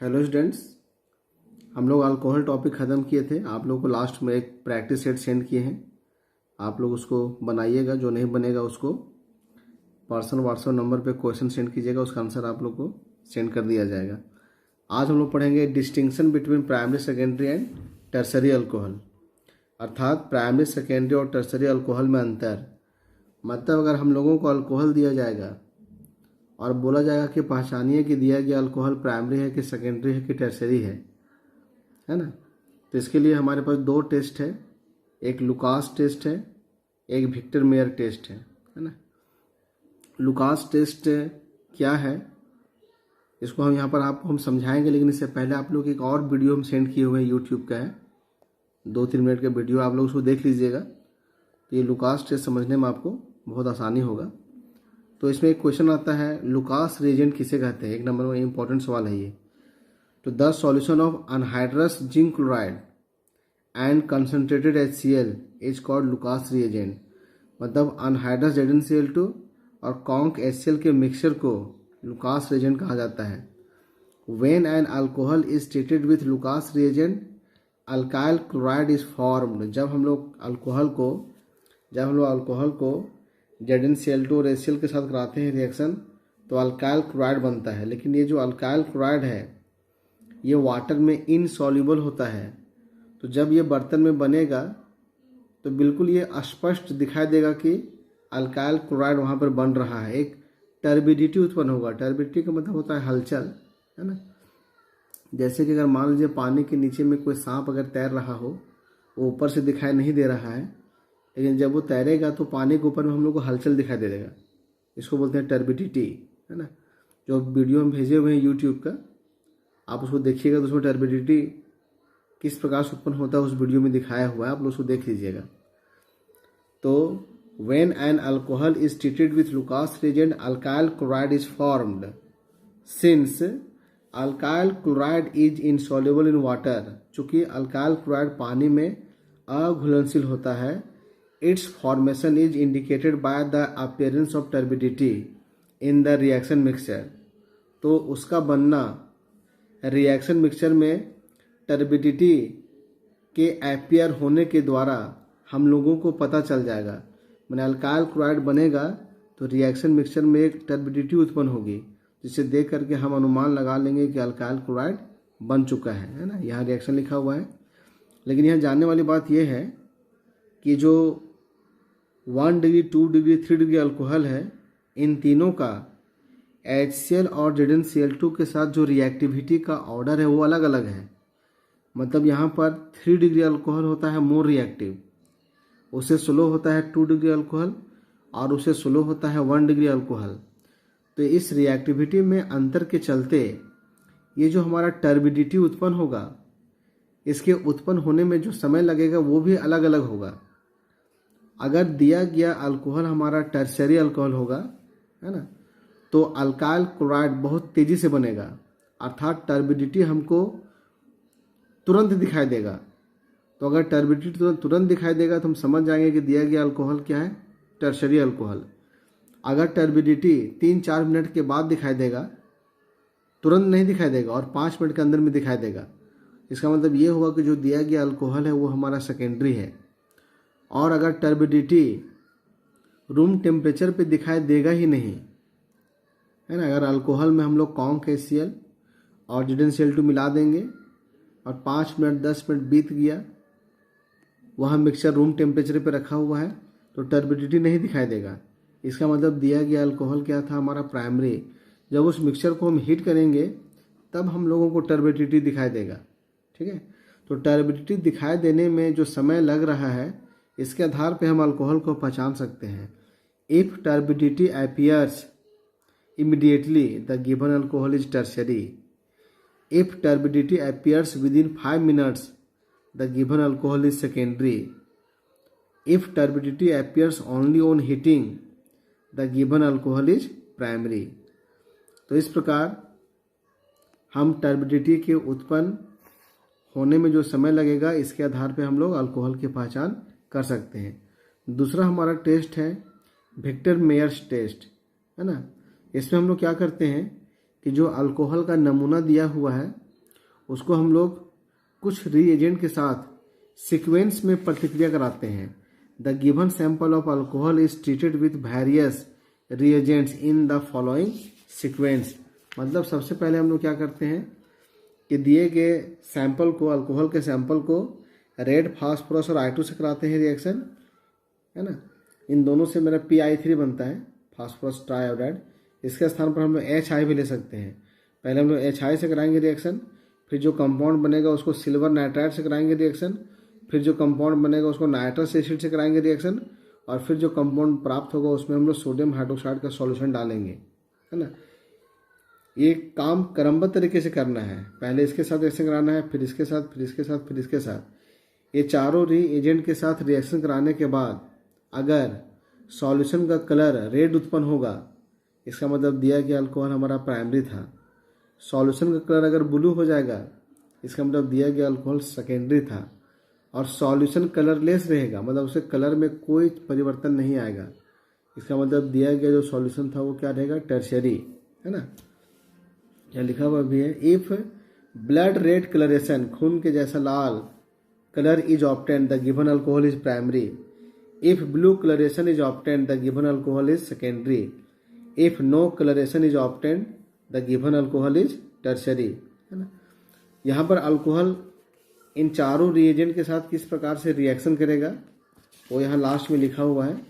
Hello students, हम लोग alcohol topic ख़त्म किए थे। आप लोगों को लास्ट में एक प्रैक्टिस सेट सेंड किए हैं। आप लोग उसको बनाइएगा। जो नहीं बनेगा उसको पर्सनल व्हाट्सएप नंबर पे क्वेश्चन सेंड कीजिएगा, उसका आंसर आप लोग को सेंड कर दिया जाएगा। आज हम लोग पढ़ेंगे distinction between primary, secondary and tertiary alcohol, अर्थात प्राइमरी, सेकेंडरी और टर्सरी अल्कोहल में अंतर। मतलब अगर हम लोगों को अल्कोहल दिया जाएगा और बोला जाएगा कि पहचानिए कि दिया गया अल्कोहल प्राइमरी है कि सेकेंडरी है कि टर्सरी है ना। तो इसके लिए हमारे पास दो टेस्ट है, एक लुकास टेस्ट है, एक विक्टर मेयर टेस्ट है ना। लुकास टेस्ट क्या है इसको हम यहाँ पर आपको हम समझाएंगे, लेकिन इससे पहले आप लोग एक और वीडियो हम सेंड किए हुए हैं, यूट्यूब का है, 2-3 मिनट का वीडियो, आप लोग उसको देख लीजिएगा। तो ये लुकास टेस्ट समझने में आपको बहुत आसानी होगा। तो इसमें एक क्वेश्चन आता है, लुकास रिएजेंट किसे कहते हैं। 1 नंबर में इंपॉर्टेंट सवाल है ये। तो the solution of anhydrous zinc chloride and concentrated HCl is called Lucas reagent. मतलब अनहाइड्रस ZnCl2 और कॉन्क HCl के मिक्सचर को लुकास रिएजेंट कहा जाता है। When an alcohol is treated with Lucas reagent, alkyl chloride is formed. जब हम लोग अल्कोहल को ZnCl2 और HCl के साथ कराते हैं रिएक्शन, तो अल्काइल क्लोराइड बनता है। लेकिन ये जो अल्काइल क्लोराइड है ये वाटर में इनसॉल्युबल होता है। तो जब ये बर्तन में बनेगा तो बिल्कुल ये स्पष्ट दिखाई देगा कि अल्काइल क्लोराइड वहाँ पर बन रहा है। एक टर्बिडिटी उत्पन्न होगा। टर्बिडिटी का मतलब होता है हलचल, है ना। जैसे कि अगर मान लीजिए पानी के नीचे में कोई सांप अगर तैर रहा हो, वो ऊपर से दिखाई नहीं दे रहा है, लेकिन जब वो तैरेगा तो पानी के ऊपर में हम लोग को हलचल दिखाई दे देगा। इसको बोलते हैं टर्बिडिटी, है ना। जो वीडियो हम भेजे हुए हैं यूट्यूब का, आप उसको देखिएगा तो उसमें टर्बिडिटी किस प्रकार से उत्पन्न होता है उस वीडियो में दिखाया हुआ है, आप लोग उसको देख लीजिएगा। तो when an alcohol is treated with Lucas reagent, alkyl chloride is formed. Since alkyl chloride is insoluble in water, चूंकि अल्काइल क्लोराइड पानी में अघुलनशील होता है, it's formation is indicated by the appearance of turbidity in the reaction mixture. तो उसका बनना reaction mixture में टर्बिडिटी के अपीयर होने के द्वारा हम लोगों को पता चल जाएगा। मैंने अल्काइल क्लोराइड बनेगा तो रिएक्शन मिक्सचर में एक टर्बिडिटी उत्पन्न होगी, जिसे देख करके हम अनुमान लगा लेंगे कि अल्काइल क्लोराइड बन चुका है ना। यहाँ रिएक्शन लिखा हुआ है, लेकिन यहाँ जानने वाली बात यह है कि जो 1 डिग्री, 2 डिग्री, 3 डिग्री अल्कोहल है, इन तीनों का HCl और ZnCl2 के साथ जो रिएक्टिविटी का ऑर्डर है वो अलग अलग है। मतलब यहाँ पर 3 डिग्री अल्कोहल होता है मोर रिएक्टिव, उससे स्लो होता है 2 डिग्री अल्कोहल, और उससे स्लो होता है 1 डिग्री अल्कोहल। तो इस रिएक्टिविटी में अंतर के चलते ये जो हमारा टर्बिडिटी उत्पन्न होगा, इसके उत्पन्न होने में जो समय लगेगा वो भी अलग अलग होगा। अगर दिया गया अल्कोहल हमारा टर्सरी अल्कोहल होगा, है ना, तो अल्काइल क्लोराइड बहुत तेज़ी से बनेगा, अर्थात टर्बिडिटी हमको तुरंत दिखाई देगा। तो अगर टर्बिडिटी तुरंत दिखाई देगा तो हम समझ जाएंगे कि दिया गया अल्कोहल क्या है, टर्सरी अल्कोहल। अगर टर्बिडिटी 3-4 मिनट के बाद दिखाई देगा, तुरंत नहीं दिखाई देगा और 5 मिनट के अंदर में दिखाई देगा, इसका मतलब ये होगा कि जो दिया गया अल्कोहल है वो हमारा सेकेंडरी है। और अगर टर्बिडिटी रूम टेम्परेचर पे दिखाई देगा ही नहीं, है ना, अगर अल्कोहल में हम लोग कॉन्क HCl और ZnCl2 मिला देंगे और 5 मिनट 10 मिनट बीत गया, वहाँ मिक्सचर रूम टेम्परेचर पे रखा हुआ है, तो टर्बिडिटी नहीं दिखाई देगा। इसका मतलब दिया गया अल्कोहल क्या था, हमारा प्राइमरी। जब उस मिक्सचर को हम हीट करेंगे तब हम लोगों को टर्बिडिटी दिखाई देगा, ठीक है। तो टर्बिडिटी दिखाई देने में जो समय लग रहा है, इसके आधार पे हम अल्कोहल को पहचान सकते हैं। If turbidity appears immediately, the given alcohol is tertiary. If turbidity appears within 5 minutes, the given alcohol is secondary. If turbidity appears only on heating, the given alcohol is primary. तो इस प्रकार हम turbidity के उत्पन्न होने में जो समय लगेगा, इसके आधार पे हम लोग अल्कोहल की पहचान कर सकते हैं। दूसरा हमारा टेस्ट है विक्टर मेयर्स टेस्ट, है ना। इसमें हम लोग क्या करते हैं कि जो अल्कोहल का नमूना दिया हुआ है उसको हम लोग कुछ रीएजेंट के साथ सीक्वेंस में प्रतिक्रिया कराते हैं। The given sample of alcohol is treated with various reagents in the following sequence. मतलब सबसे पहले हम लोग क्या करते हैं कि दिए गए सैंपल को, अल्कोहल के सैंपल को रेड फास्फोरस और I2 से कराते हैं रिएक्शन, है ना। इन दोनों से मेरा PI3 बनता है, फास्फोरस ट्राइआयोडाइड। इसके स्थान पर हम लोग HI भी ले सकते हैं। पहले हम लोग HI से कराएंगे रिएक्शन, फिर जो कंपाउंड बनेगा उसको सिल्वर नाइट्राइड से कराएंगे रिएक्शन, फिर जो कंपाउंड बनेगा उसको नाइट्रस एसिड से कराएंगे रिएक्शन, और फिर जो कंपाउंड प्राप्त होगा उसमें हम लोग सोडियम हाइड्रोक्साइड का सॉल्यूशन डालेंगे, है ना। ये काम क्रमबद्ध तरीके से करना है। पहले इसके साथ रिएक्शन कराना है, फिर इसके साथ, फिर इसके साथ, फिर इसके साथ। ये चारों रीएजेंट के साथ रिएक्शन कराने के बाद अगर सॉल्यूशन का कलर रेड उत्पन्न होगा, इसका मतलब दिया गया अल्कोहल हमारा प्राइमरी था। सॉल्यूशन का कलर अगर ब्लू हो जाएगा, इसका मतलब दिया गया अल्कोहल सेकेंडरी था। और सॉल्यूशन कलरलेस रहेगा, मतलब उसके कलर में कोई परिवर्तन नहीं आएगा, इसका मतलब दिया गया जो सॉल्यूशन था वो क्या रहेगा, टर्शियरी, है ना। क्या लिखा हुआ भी है, इफ ब्लड रेड कलरेशन, खून के जैसा लाल colour is obtain, the given alcohol is primary. If blue colouration is obtain, the given alcohol is secondary. If no colouration is obtain, the given alcohol is tertiary, है ना। यहाँ पर alcohol इन चारों reagent के साथ किस प्रकार से रिएक्शन करेगा वो यहाँ लास्ट में लिखा हुआ है।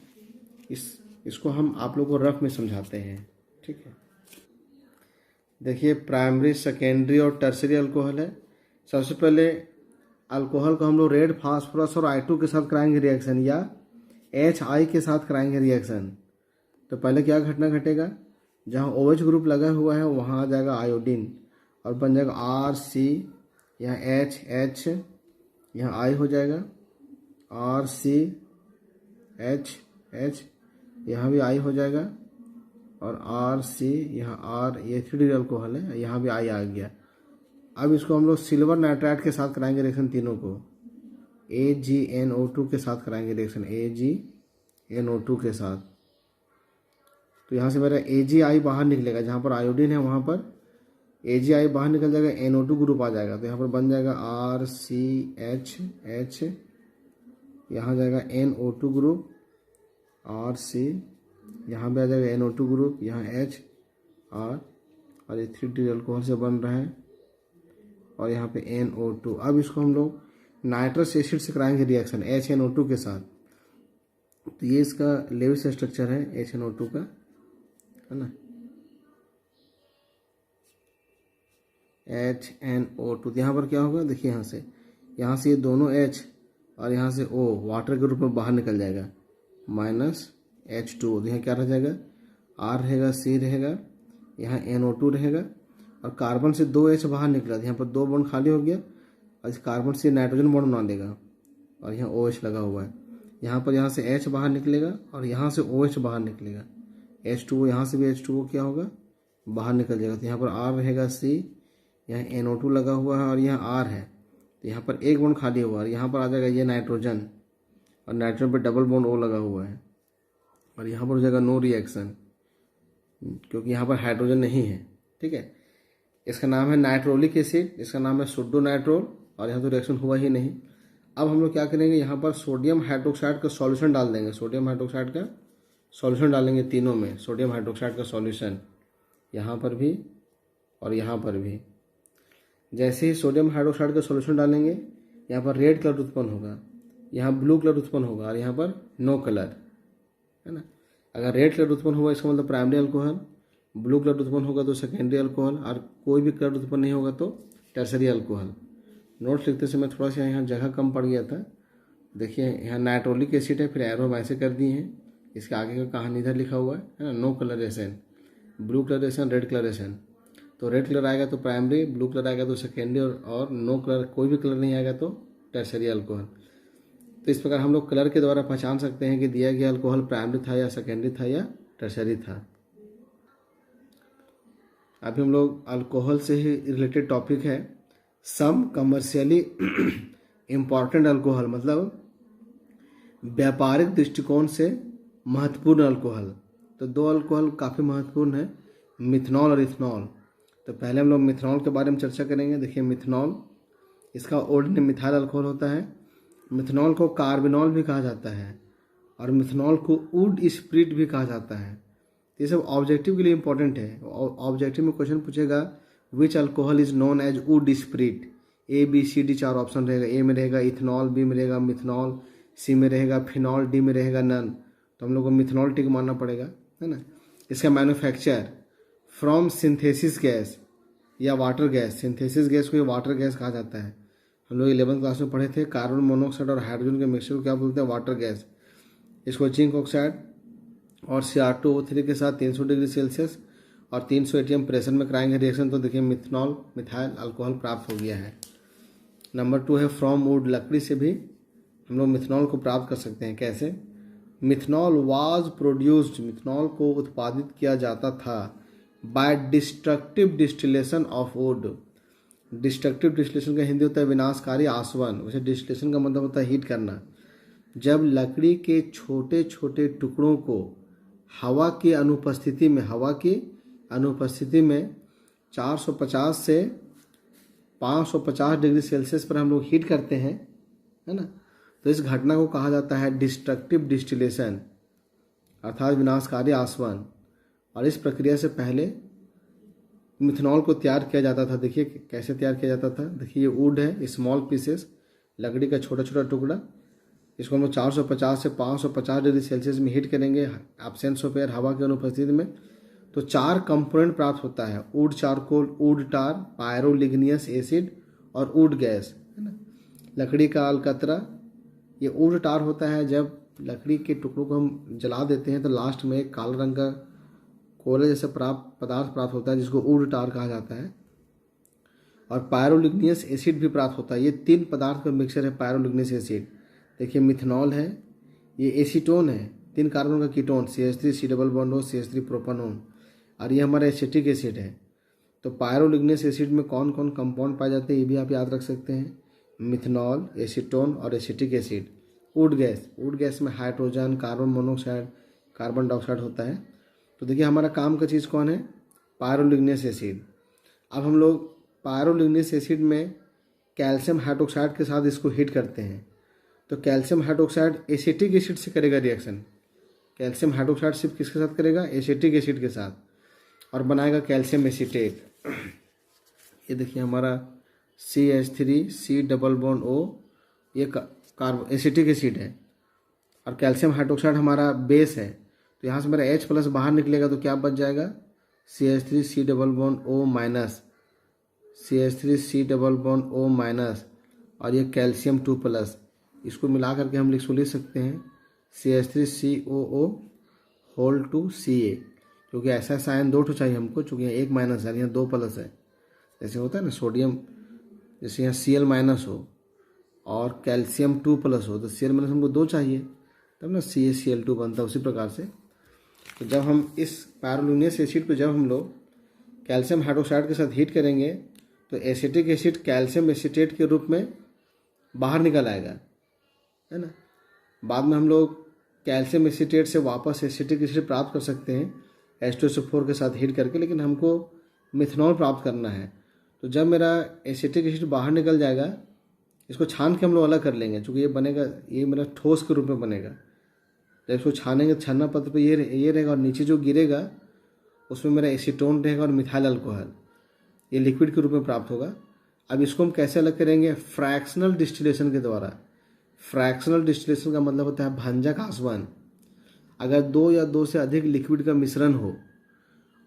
इसको हम आप लोगों को रफ में समझाते हैं, ठीक है। देखिए, प्राइमरी, सेकेंडरी और टर्शियरी अल्कोहल है। सबसे पहले अल्कोहल को हम लोग रेड फास्फोरस और I2 के साथ कराएंगे रिएक्शन, या HI के साथ कराएंगे रिएक्शन। तो पहले क्या घटना घटेगा, जहाँ OH ग्रुप लगा हुआ है वहाँ आ जाएगा आयोडीन और बन जाएगा RC, यहाँ H, यहाँ I हो जाएगा, RC, H, यहाँ भी I हो जाएगा, और RC, यहाँ R, ये 3D अल्कोहल है, यहाँ भी I आ गया। अब इसको हम लोग सिल्वर नाइट्राइड के साथ कराएंगे रिएक्शन, तीनों को AgNO2 के साथ कराएंगे रिएक्शन, AgNO2 के साथ। तो यहाँ से मेरा AgI बाहर निकलेगा, जहाँ पर आयोडीन है वहाँ पर AgI बाहर निकल जाएगा, NO2 ग्रुप आ जाएगा। तो यहाँ पर बन जाएगा RCH, यहाँ जाएगा NO2 ग्रुप, RC, यहाँ भी आ जाएगा NO2 ग्रुप, यहाँ H, R, और ये 3D अल्कोहल से बन रहा है, और यहाँ पे NO2। अब इसको हम लोग नाइट्रस एसिड से कराएंगे रिएक्शन HNO2 के साथ। तो ये इसका लेविस स्ट्रक्चर है HNO2 का, है ना। HNO2, यहाँ पर क्या होगा, देखिए यहाँ से ये दोनों H और यहाँ से O वाटर के रूप में बाहर निकल जाएगा, -H2O। यहाँ क्या रह जाएगा, R रहेगा, C रहेगा, यहाँ NO2 रहेगा, और कार्बन से 2H बाहर निकला, यहाँ पर 2 बॉन्ड खाली हो गया, और इस कार्बन से नाइट्रोजन बॉन्ड बना देगा, और यहाँ OH लगा हुआ है। यहाँ से H बाहर निकलेगा, और यहाँ से OH बाहर निकलेगा, H2O, यहाँ से भी H2O क्या होगा, बाहर निकल जाएगा। तो यहाँ पर R रहेगा, C, यहाँ NO2 लगा हुआ है, और यहाँ R है, तो यहाँ पर 1 बॉन्ड खाली हुआ है, यहाँ पर आ जाएगा ये नाइट्रोजन, और नाइट्रोजन पर डबल बॉन्ड O लगा हुआ है, और यहाँ पर हो जाएगा नो रिएक्शन, क्योंकि यहाँ पर हाइड्रोजन नहीं है, ठीक है। इसका नाम है नाइट्रोलिक एसिड, इसका नाम है सोडो नाइट्रोल, और यहाँ तो रिएक्शन हुआ ही नहीं। अब हम लोग क्या करेंगे, यहाँ पर सोडियम हाइड्रोक्साइड का सॉल्यूशन डाल देंगे, सोडियम हाइड्रोक्साइड का सॉल्यूशन डालेंगे तीनों में, सोडियम हाइड्रोक्साइड का सॉल्यूशन यहाँ पर भी और यहाँ पर भी। जैसे ही सोडियम हाइड्रोक्साइड का सॉल्यूशन डालेंगे, यहाँ पर रेड कलर उत्पन्न होगा, यहाँ ब्लू कलर उत्पन्न होगा, और यहाँ पर नो कलर, है ना। अगर रेड कलर उत्पन्न होगा इसका मतलब प्राइमरी अल्कोहल, ब्लू कलर उत्पन्न होगा तो सेकेंडरी अल्कोहल, और कोई भी कलर उत्पन्न नहीं होगा तो टर्शरी अल्कोहल। नोट्स लिखते समय थोड़ा सा यहाँ जगह कम पड़ गया था। देखिए यहाँ नाइट्रोलिक एसिड है, फिर एरो हम ऐसे कर दिए हैं, इसके आगे का कहानी इधर लिखा हुआ है ना, no colouration, blue colouration, red colouration. तो रेड कलर आएगा तो प्राइमरी, ब्लू कलर आएगा तो सेकेंडरी, और नो कलर, कोई भी कलर नहीं आएगा तो टर्शरी अल्कोहल। तो इस प्रकार हम लोग कलर के द्वारा पहचान सकते हैं कि दिया गया अल्कोहल प्राइमरी था या सेकेंडरी था या टर्शरी था। अभी हम लोग अल्कोहल से ही रिलेटेड टॉपिक है, सम कमर्शियली इम्पॉर्टेंट अल्कोहल, मतलब व्यापारिक दृष्टिकोण से महत्वपूर्ण अल्कोहल। तो 2 अल्कोहल काफ़ी महत्वपूर्ण है, मिथनॉल और इथनॉल। तो पहले हम लोग मिथनॉल के बारे में चर्चा करेंगे। देखिए मिथनॉल, इसका ओल्ड नेम मिथाइल अल्कोहल होता है। मिथनॉल को कार्बिनॉल भी कहा जाता है और मिथनॉल को वुड स्प्रिट भी कहा जाता है। ये सब ऑब्जेक्टिव के लिए इंपॉर्टेंट है। ऑब्जेक्टिव में क्वेश्चन पूछेगा which alcohol is known as wood spirit. A B C D 4 option रहेगा। ए में रहेगा इथनॉल, बी में रहेगा मिथनॉल, सी में रहेगा फिनॉल, डी में रहेगा नन। तो हम लोग को मिथनॉल टिक मानना पड़ेगा, है ना। इसका मैन्युफैक्चर फ्रॉम सिंथेसिस गैस या वाटर गैस। सिंथेसिस गैस को वाटर गैस कहा जाता है। हम लोग 11th क्लास में पढ़े थे कार्बन मोनोऑक्साइड और हाइड्रोजन के मिक्सचर को क्या बोलते हैं, वाटर गैस। इसको जिंक ऑक्साइड और Cr2O3 के साथ 300 डिग्री सेल्सियस और 300 atm प्रेशर में कराएंगे रिएक्शन, तो देखिए मिथनॉल मिथाइल अल्कोहल प्राप्त हो गया है। नंबर 2 है फ्रॉम वुड। लकड़ी से भी हम लोग मिथनॉल को प्राप्त कर सकते हैं। कैसे? मिथनॉल वाज प्रोड्यूस्ड, मिथनॉल को उत्पादित किया जाता था by destructive distillation of wood. Destructive distillation का हिंदी होता है विनाशकारी आसवन। वैसे डिस्टिलेशन का मतलब होता है हीट करना। जब लकड़ी के छोटे छोटे टुकड़ों को हवा की अनुपस्थिति में 450 से 550 डिग्री सेल्सियस पर हम लोग हीट करते हैं, है ना, तो इस घटना को कहा जाता है डिस्ट्रक्टिव डिस्टिलेशन अर्थात विनाशकारी आसवन। और इस प्रक्रिया से पहले मिथनॉल को तैयार किया जाता था। देखिए कैसे तैयार किया जाता था। देखिए ये वुड है, स्मॉल पीसेस, लकड़ी का छोटा छोटा टुकड़ा। इसको हम लोग 450 से 550 डिग्री सेल्सियस में हीट करेंगे एब्सेंस ऑफ एयर, हवा की अनुपस्थिति में। तो 4 कंपोनेंट प्राप्त होता है, wood charcoal, wood tar, pyroligneous acid और वुड गैस, है ना। लकड़ी का अलकतरा, ये वुड टार होता है। जब लकड़ी के टुकड़ों को हम जला देते हैं तो लास्ट में एक काले रंग का कोयले जैसा पदार्थ प्राप्त होता है जिसको वुड टार कहा जाता है। और पायरोलिग्नियस एसिड भी प्राप्त होता है। ये 3 पदार्थ का मिक्सचर है पायरोलिग्नियस एसिड। देखिए मिथनॉल है, ये एसीटोन है, 3 कार्बन का ketone CH3 C double bond O CH3 propanone, और ये हमारा एसिटिक एसिड है। तो पायरोलिग्नियस एसिड में कौन कौन कंपाउंड पाए जाते हैं ये भी आप याद रख सकते हैं, मिथनॉल, एसीटोन और एसिटिक एसिड। वुड गैस में hydrogen, carbon monoxide, carbon dioxide होता है। तो देखिए हमारा काम का चीज़ कौन है, पायरोलिग्नियस एसिड। अब हम लोग पायरोलिग्नियस एसिड में कैल्शियम हाइड्रोक्साइड के साथ इसको हीट करते हैं। तो कैल्शियम हाइड्रोक्साइड एसिटिक एसिड से करेगा रिएक्शन। कैल्शियम हाइड्रोक्साइड सिर्फ किसके साथ करेगा, एसिटिक एसिड के साथ, और बनाएगा कैल्शियम एसीटेट। ये देखिए हमारा CH3 C double bond O, ये कार्बन एसिटिक एसिड है और कैल्शियम हाइड्रोक्साइड हमारा बेस है। तो यहाँ से मेरा H प्लस बाहर निकलेगा तो क्या बच जाएगा, CH3 C double bond O minus, CH3 C double bond O minus, और ये कैल्शियम 2 प्लस। इसको मिला करके हम लिख सकते हैं CH3COO होल टू Ca, क्योंकि ऐसा साइन 2 चाहिए हमको, चूँकि यहाँ 1 माइनस है, यहाँ 2 प्लस है। जैसे होता है ना सोडियम, जैसे यहाँ Cl माइनस हो और कैल्शियम 2 प्लस हो, तो Cl माइनस हमको 2 चाहिए, तब ना CaCl2 बनता है। उसी प्रकार से तो जब हम इस पायरोलिग्नियस एसिड को जब हम लोग कैल्शियम हाइड्रोक्साइड के साथ हीट करेंगे तो एसिटिक एसिड कैल्शियम एसीटेट के रूप में बाहर निकल आएगा, है ना। बाद में हम लोग कैल्शियम एसीटेट से वापस एसिटिक एसिड प्राप्त कर सकते हैं H2SO4 के साथ हीट करके, लेकिन हमको मिथनॉल प्राप्त करना है। तो जब मेरा एसिटिक एसिड बाहर निकल जाएगा, इसको छान के हम लोग अलग कर लेंगे, क्योंकि ये बनेगा, ये मेरा ठोस के रूप में बनेगा। जब इसको छानेंगे, छन्ना पत्र पे ये रहेगा और नीचे जो गिरेगा उसमें मेरा एसीटोन रहेगा और मिथाइल अल्कोहल, ये लिक्विड के रूप में प्राप्त होगा। अब इसको हम कैसे अलग करेंगे, फ्रैक्शनल डिस्टिलेशन के द्वारा। फ्रैक्शनल डिस्टिलेशन का मतलब होता है भंजक आसवन। अगर 2 या 2 से अधिक लिक्विड का मिश्रण हो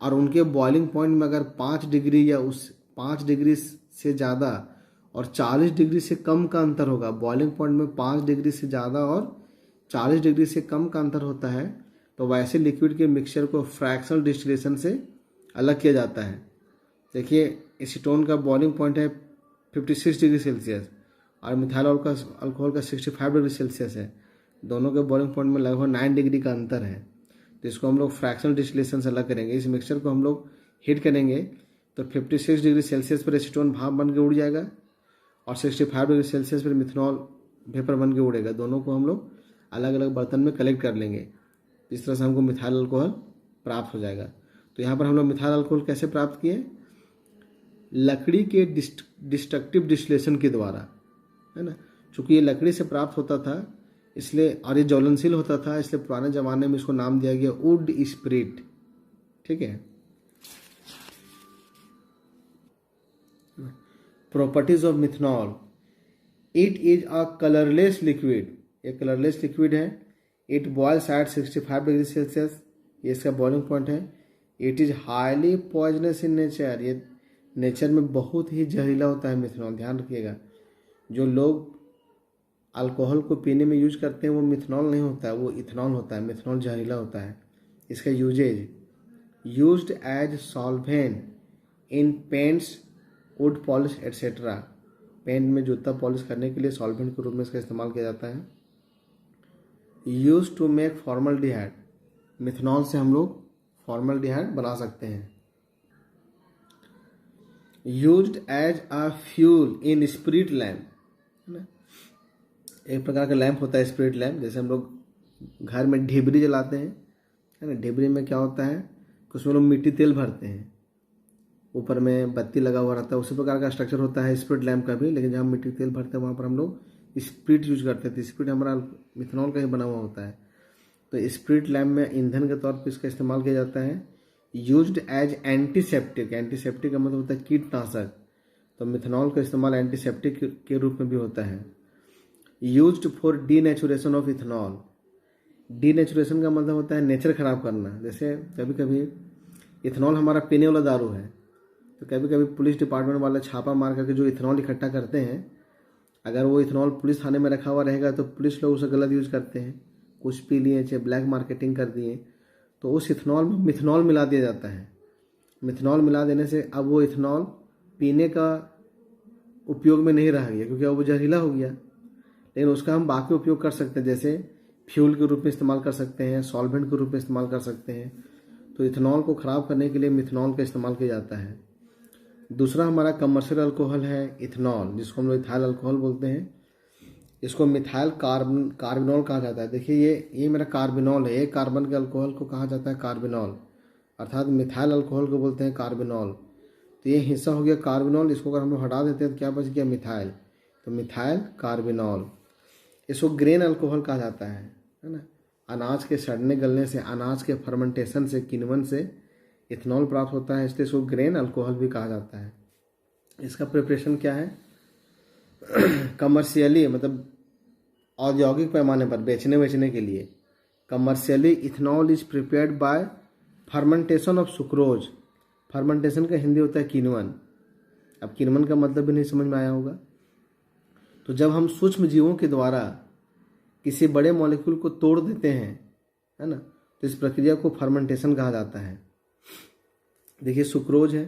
और उनके बॉइलिंग पॉइंट में अगर 5 डिग्री या उस 5 डिग्री से ज़्यादा और 40 डिग्री से कम का अंतर होगा, बॉइलिंग पॉइंट में 5 डिग्री से ज़्यादा और 40 डिग्री से कम का अंतर होता है, तो वैसे लिक्विड के मिक्सचर को फ्रैक्शनल डिस्टिलेशन से अलग किया जाता है। देखिए एसीटोन का बॉइलिंग पॉइंट है 56 डिग्री सेल्सियस और मिथाइल अल्कोहल का 65 डिग्री सेल्सियस है। दोनों के बॉइलिंग पॉइंट में लगभग 9 डिग्री का अंतर है। तो इसको हम लोग फ्रैक्शनल डिस्टिलेशन से अलग करेंगे। इस मिक्सचर को हम लोग हीट करेंगे तो 56 डिग्री सेल्सियस पर एसीटोन भाप बन के उड़ जाएगा और 65 डिग्री सेल्सियस पर मिथनॉल वेपर बन के उड़ेगा। दोनों को हम लोग अलग अलग बर्तन में कलेक्ट कर लेंगे। इस तरह से हमको मिथाइल अल्कोहल प्राप्त हो जाएगा। तो यहाँ पर हम लोग मिथाइल अल्कोहल कैसे प्राप्त किए, लकड़ी के डिस्ट्रक्टिव डिस्टिलेशन के द्वारा, है ना। चूँकि ये लकड़ी से प्राप्त होता था इसलिए, और ये ज्वलनशील होता था, इसलिए पुराने ज़माने में इसको नाम दिया गया वुड स्पिरिट। ठीक है। Properties of methanol, it is a colourless liquid, ये कलरलेस लिक्विड है। It boils at 65 degree Celsius, ये इसका बॉइलिंग पॉइंट है। It is highly poisonous in nature, ये नेचर में बहुत ही जहरीला होता है मिथनॉल, ध्यान रखिएगा। जो लोग अल्कोहल को पीने में यूज करते हैं वो मिथनॉल नहीं होता है, वो इथनॉल होता है। मिथनॉल जहरीला होता है। इसका uses, used as solvent in paints, wood polish etcetera, paint में जूता पॉलिश करने के लिए सॉल्वेंट के रूप में इसका इस्तेमाल किया जाता है। Use to make formaldehyde, methanol से हम लोग फॉर्मल्डिहाइड बना सकते हैं। Used as a fuel in spirit lamp, है ना, एक प्रकार का लैंप होता है स्पिरिट लैम्प। जैसे हम लोग घर में ढिबरी जलाते हैं, है ना, ढिबरी में क्या होता है कि उसमें लोग मिट्टी तेल भरते हैं, ऊपर में बत्ती लगा हुआ रहता है, उसी प्रकार का स्ट्रक्चर होता है स्पिरिट लैम्प का भी। लेकिन जहाँ मिट्टी तेल भरते हैं वहाँ पर हम लोग स्पिरिट यूज करते थे। स्पिरिट हमारा मिथनॉल का ही बना हुआ होता है। तो स्पिरिट लैम्प में ईंधन के तौर पर इसका इस्तेमाल किया जाता है। यूज्ड एज एंटीसेप्टिक, एंटीसेप्टिक का मतलब होता है कीटनाशक, तो मिथनॉल का इस्तेमाल एंटीसेप्टिक के रूप में भी होता है। Used for denaturation of ethanol, denaturation का मतलब होता है नेचर खराब करना। जैसे कभी कभी इथनॉल हमारा पीने वाला दारू है, तो कभी कभी पुलिस डिपार्टमेंट वाले छापा मार करके जो इथनॉल इकट्ठा करते हैं, अगर वो इथनॉल पुलिस थाने में रखा हुआ रहेगा तो पुलिस लोग उसे गलत यूज करते हैं, कुछ पी लिए, चाहे ब्लैक मार्केटिंग कर दिए, तो उस इथनॉल में मिथनॉल मिला दिया जाता है। मिथनॉल मिला देने से अब वो इथनॉल पीने का उपयोग में नहीं रह गया, क्योंकि अब वो जहरीला हो गया। लेकिन उसका हम बाकी उपयोग कर सकते हैं, जैसे फ्यूल के रूप में इस्तेमाल कर सकते हैं, सॉल्वेंट के रूप में इस्तेमाल कर सकते हैं। तो इथनॉल को ख़राब करने के लिए मिथनॉल का इस्तेमाल किया जाता है। दूसरा हमारा कमर्शियल अल्कोहल है इथनॉल, जिसको हम लोग इथाइल अल्कोहल बोलते हैं। इसको मिथाइल कार्बिनॉल कहा जाता है। देखिए ये मेरा कार्बिनॉल है, एक कार्बन के अल्कोहल को कहा जाता है कार्बिनॉल, अर्थात मिथाइल अल्कोहल को बोलते हैं कार्बिनॉल। तो ये हिस्सा हो गया कार्बिनॉल, इसको अगर हम लोग हटा देते हैं तो क्या बच गया मिथाइल, तो मिथाइल कार्बिनॉल। इसको ग्रेन अल्कोहल कहा जाता है ना। अनाज के सड़ने गलने से, अनाज के फर्मेंटेशन से, किण्वन से इथनॉल प्राप्त होता है, इसलिए इसको ग्रेन अल्कोहल भी कहा जाता है। इसका प्रिपरेशन क्या है, कमर्शियली मतलब औद्योगिक पैमाने पर बेचने के लिए, commercially ethanol is prepared by fermentation of sucrose. Fermentation का हिंदी होता है किण्वन। अब किण्वन का मतलब भी नहीं समझ में आया होगा। तो जब हम सूक्ष्म जीवों के द्वारा किसी बड़े मॉलिक्यूल को तोड़ देते हैं, है ना, तो इस प्रक्रिया को फर्मेंटेशन कहा जाता है। देखिए सुक्रोज है,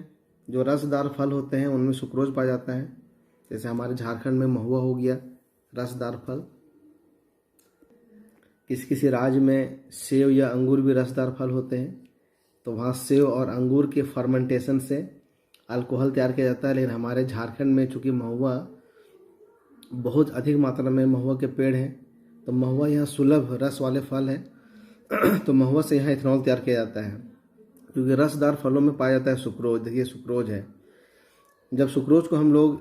जो रसदार फल होते हैं उनमें सुक्रोज पाया जाता है। जैसे हमारे झारखंड में महुआ हो गया रसदार फल, किसी किसी राज्य में सेव या अंगूर भी रसदार फल होते हैं, तो वहाँ सेव और अंगूर के फर्मेंटेशन से अल्कोहल तैयार किया जाता है। लेकिन हमारे झारखंड में चूँकि महुआ बहुत अधिक मात्रा में महुआ के पेड़ हैं, तो महुआ यहाँ सुलभ रस वाले फल है, तो महुआ से यहाँ इथनॉल तैयार किया जाता है, क्योंकि रसदार फलों में पाया जाता है सुक्रोज। देखिए सुक्रोज है, जब सुक्रोज को हम लोग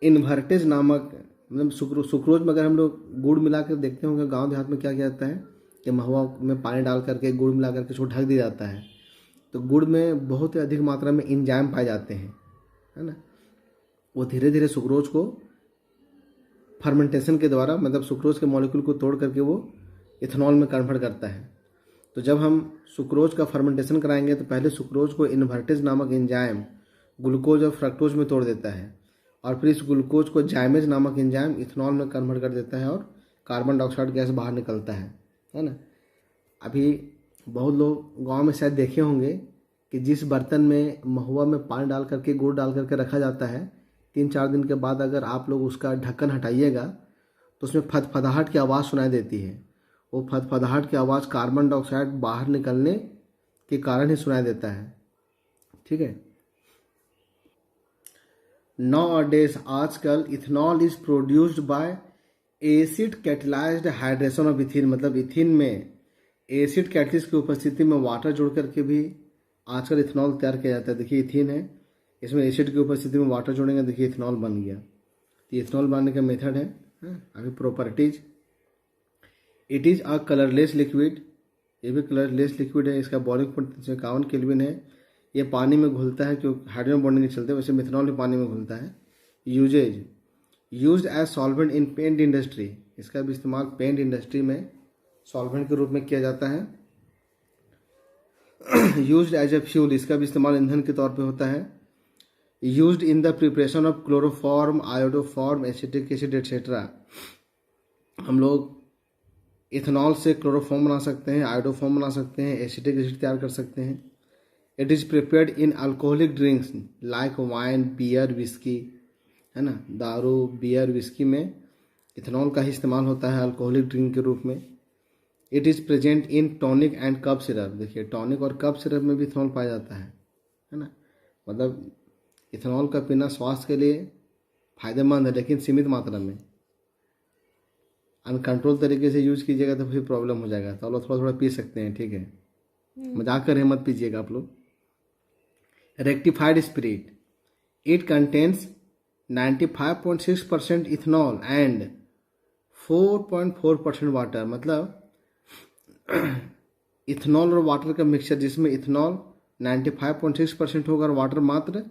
इन्वर्टेज नामक, मतलब सुक्रोज में अगर हम लोग गुड़ मिला कर देखते होंगे गांव देहात में क्या किया जाता है कि महुआ में पानी डाल करके गुड़ मिला करके उसको ढक दिया जाता है, तो गुड़ में बहुत अधिक मात्रा में एंजाइम पाए जाते हैं, है ना। वो धीरे धीरे सुक्रोज को फर्मेंटेशन के द्वारा, मतलब सुक्रोज के मॉलिक्यूल को तोड़ करके वो इथनॉल में कन्वर्ट करता है। तो जब हम सुक्रोज का फर्मेंटेशन कराएंगे तो पहले सुक्रोज को इन्वर्टेज नामक एंजाइम ग्लूकोज और फ्रक्टोज में तोड़ देता है, और फिर इस ग्लूकोज को जाइमेज नामक एंजाइम इथनॉल में कन्वर्ट कर देता है, और कार्बन डाइऑक्साइड गैस बाहर निकलता है ना। अभी बहुत लोग गांव में शायद देखे होंगे कि जिस बर्तन में महुआ में पानी डाल करके गुड़ डाल करके रखा जाता है, 3-4 दिन के बाद अगर आप लोग उसका ढक्कन हटाइएगा तो उसमें फदफदाहट की आवाज़ सुनाई देती है। वो फदफदाहट की आवाज़ कार्बन डाइऑक्साइड बाहर निकलने के कारण ही सुनाई देता है। ठीक है। Nowadays आजकल ethanol is produced by acid catalysed hydration of इथिन, मतलब इथिन में एसिड कैटलिस्ट की उपस्थिति में वाटर जोड़ करके भी आजकल इथनॉल तैयार किया जाता है। देखिए इथिन है, इसमें एसिड की उपस्थिति में वाटर जोड़ेंगे, देखिए इथेनॉल बन गया। तो इथेनॉल बनाने का मेथड है। अभी properties, it is a colourless liquid, ये भी कलरलेस लिक्विड है। इसका बॉइलिंग पॉइंट 51 केल्विन है। ये पानी में घुलता है, क्योंकि हाइड्रोजन बॉन्डिंग नहीं चलते, वैसे मिथेनॉल भी पानी में घुलता है। Uses, used as solvent in paint industry, इसका भी इस्तेमाल पेंट इंडस्ट्री में सॉल्वेंट के रूप में किया जाता है। यूज्ड एज ए फ्यूल, इसका भी इस्तेमाल ईंधन के तौर पे होता है। Used in the preparation of chloroform, iodoform, acetic acid etcetera, हम लोग इथेनॉल से क्लोरोफॉर्म बना सकते हैं, आयोडोफॉर्म बना सकते हैं, एसिटिक एसिड तैयार कर सकते हैं। It is prepared in alcoholic drinks like wine, beer, whisky, है ना, दारू, बियर, विस्की में इथेनॉल का ही इस्तेमाल होता है अल्कोहलिक ड्रिंक के रूप में। It is present in tonic and cough syrup, देखिए टॉनिक और कफ सिरप में भी इथेनॉल पाया जाता है ना। मतलब इथेनॉल का पीना स्वास्थ्य के लिए फायदेमंद है, लेकिन सीमित मात्रा में। अनकंट्रोल तरीके से यूज कीजिएगा तो फिर प्रॉब्लम हो जाएगा। तो लोग थोड़ा थोड़ा पी सकते हैं, ठीक है, मजाक कर मत पीजिएगा आप लोग। Rectified spirit, it contains 95.6% ethanol and 4.4% water, मतलब इथेनॉल और वाटर का मिक्सचर जिसमें इथेनॉल 95.6% होगा और वाटर मात्र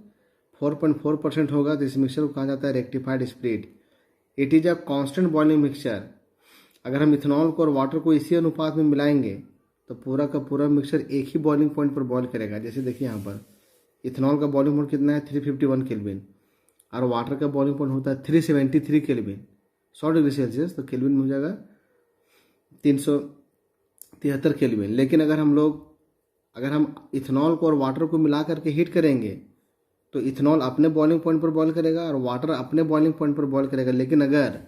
4.4% होगा, तो इस मिक्सचर को कहा जाता है rectified spirit. It is a constant boiling mixture, अगर हम इथेनॉल को और वाटर को इसी अनुपात में मिलाएंगे तो पूरा का पूरा मिक्सचर एक ही बॉइलिंग पॉइंट पर बॉईल करेगा। जैसे देखिए यहाँ पर इथेनॉल का बॉइलिंग पॉइंट कितना है, 351 केल्विन, और वाटर का बॉइलिंग पॉइंट होता है 373 केल्विन, 100 डिग्री सेल्सियस, तो केल्विन में हो जाएगा 373 केल्विन। लेकिन अगर हम इथेनॉल को और वाटर को मिला करके हीट करेंगे तो इथेनॉल अपने बॉइलिंग पॉइंट पर बॉईल करेगा और वाटर अपने बॉइलिंग पॉइंट पर बॉईल करेगा। लेकिन अगर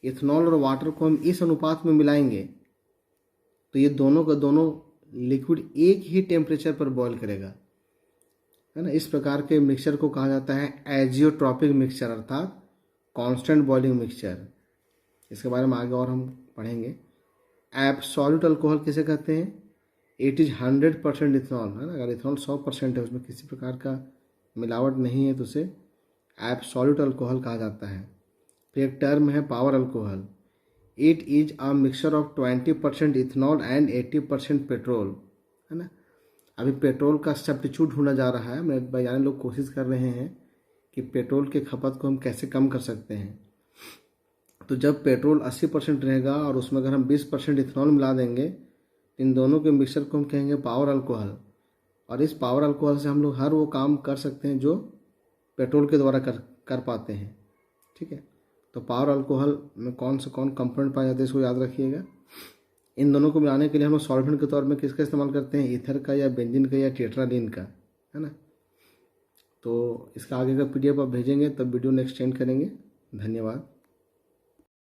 इथेनॉल और वाटर को हम इस अनुपात में मिलाएंगे तो ये दोनों का दोनों लिक्विड एक ही टेम्परेचर पर बॉईल करेगा, है ना। इस प्रकार के मिक्सचर को कहा जाता है एजियोट्रॉपिक मिक्सचर, अर्थात कांस्टेंट बॉइलिंग मिक्सचर। इसके बारे में आगे और हम पढ़ेंगे। एब्सोल्यूट अल्कोहल किसे कहते हैं, इट इज़ 100% इथेनॉल, है ना। अगर इथेनॉल 100% है, उसमें किसी प्रकार का मिलावट नहीं है, तो उसे एब्सोल्यूट अल्कोहल कहा जाता है। फिर एक टर्म है power alcohol, it is a mixture of 20% ethanol and 80% petrol, है ना। अभी पेट्रोल का सब्स्टिट्यूट ढूंढा जा रहा है, मेरे वैज्ञानिक लोग कोशिश कर रहे हैं कि पेट्रोल के खपत को हम कैसे कम कर सकते हैं। तो जब पेट्रोल 80% रहेगा और उसमें अगर हम 20% इथेनॉल मिला देंगे, इन दोनों के मिक्सचर को हम कहेंगे पावर अल्कोहल। और इस पावर अल्कोहल से हम लोग हर वो काम कर सकते हैं जो पेट्रोल के द्वारा कर पाते हैं, ठीक है। तो पावर अल्कोहल में कौन कंपोनेंट पाए जाते हैं, इसको याद रखिएगा। इन दोनों को मिलाने के लिए हम सॉल्वेंट के तौर में किसका इस्तेमाल करते हैं, ईथर का या बेंजीन का या टेट्राडीन का, है ना। तो इसका आगे का PDF आप भेजेंगे तब वीडियो नेक्स्ट सेंड करेंगे। धन्यवाद।